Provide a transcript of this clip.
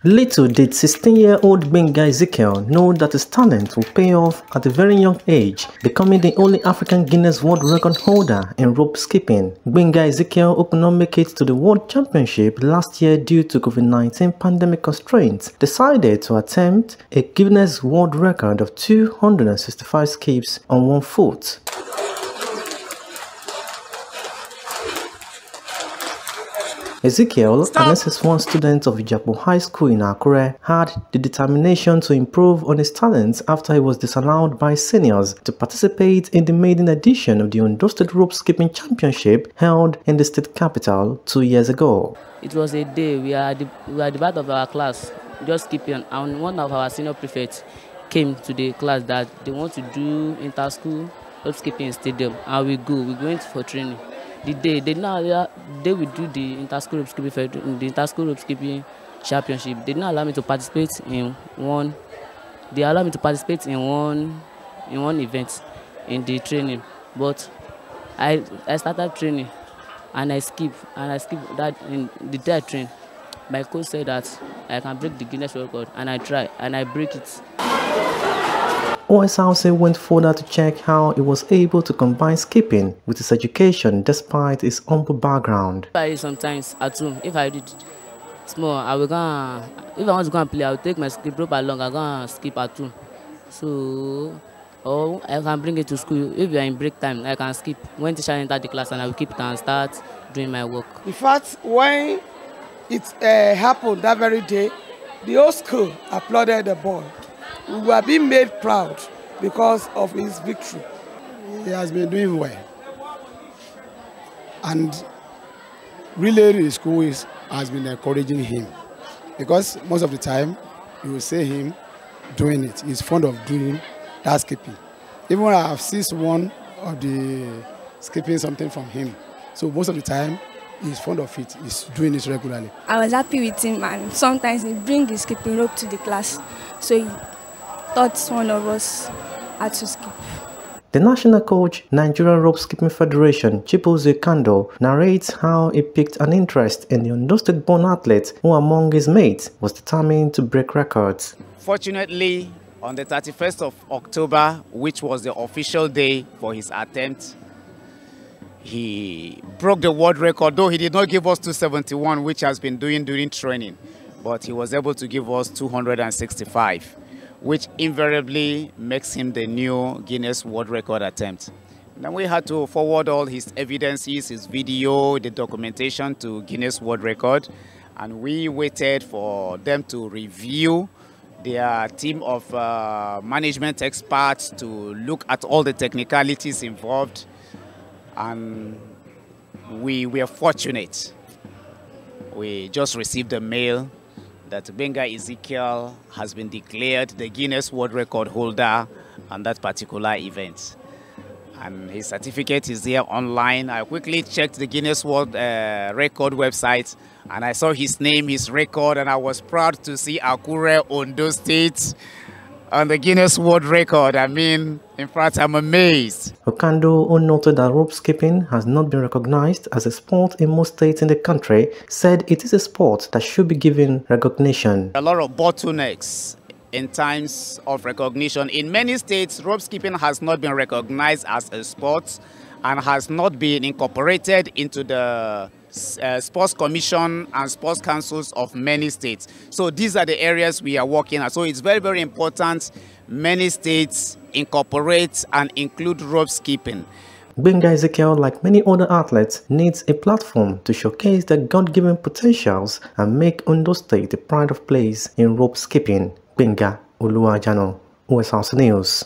Little did 16-year-old Gbenga Ezekiel know that his talent would pay off at a very young age, becoming the only African Guinness World Record holder in rope skipping. Gbenga Ezekiel, who could not make it to the World Championship last year due to COVID-19 pandemic constraints, decided to attempt a Guinness World Record of 265 skips on one foot. Ezekiel, an SS1 student of Ijapo High School in Akure, had the determination to improve on his talents after he was disallowed by seniors to participate in the maiden edition of the Ondo State Rope Skipping Championship held in the state capital 2 years ago. It was a day we are the back of our class, just skipping, and one of our senior prefects came to the class that they want to do inter-school rope skipping stadium, and we went for training. The day they will do the inter-school rope skipping championship. They didn't allow me to participate in one. They allowed me to participate in one event in the training, but I started training and I skipped that in the day I trained. My coach said that I can break the Guinness World Record, and I try and I break it. OSRC went further to check how he was able to combine skipping with his education despite his humble background. Sometimes at home, if I did small, if I want to go and play, I will take my skip rope along, I go and skip at home. So, or I can bring it to school. If we are in break time, I can skip. When teacher enter the class, and I will keep it and start doing my work. In fact, when it happened that very day, the whole school applauded the boy. We were being made proud because of his victory. He has been doing well. And really the school has been encouraging him. Because most of the time, you will see him doing it. He's fond of doing that skipping. Even when I have seen one of the skipping something from him. So most of the time, he's fond of it. He's doing it regularly. I was happy with him, and sometimes he brings his skipping rope to the class. So he thought one of us had to skip. The national coach, Nigerian Rope Skipping Federation, Chibueze Kando, narrates how he picked an interest in the Ondo State-born athlete who, among his mates, was determined to break records. Fortunately, on the 31st of October, which was the official day for his attempt, he broke the world record, though he did not give us 271, which has been doing during training, but he was able to give us 265. Which invariably makes him the new Guinness World Record attempt. Then we had to forward all his evidences, his video, the documentation to Guinness World Record, and we waited for them to review their team of management experts to look at all the technicalities involved, and we were fortunate. We just received a mail that Gbenga Ezekiel has been declared the Guinness World Record holder on that particular event. And his certificate is there online. I quickly checked the Guinness World Record website, and I saw his name, his record, and I was proud to see Akure, Ondo State on the Guinness World Record. I mean, in fact, I'm amazed. Okando, who noted that rope skipping has not been recognized as a sport in most states in the country, said it is a sport that should be given recognition. A lot of bottlenecks in terms of recognition. In many states, rope skipping has not been recognized as a sport and has not been incorporated into the sports commission and sports councils of many states. So these are the areas we are working at. So it's very, very important many states incorporate and include rope skipping. Gbenga Ezekiel, like many other athletes, needs a platform to showcase their God-given potentials and make Ondo State a pride of place in rope skipping. Gbenga Oluwajana, OSRC News.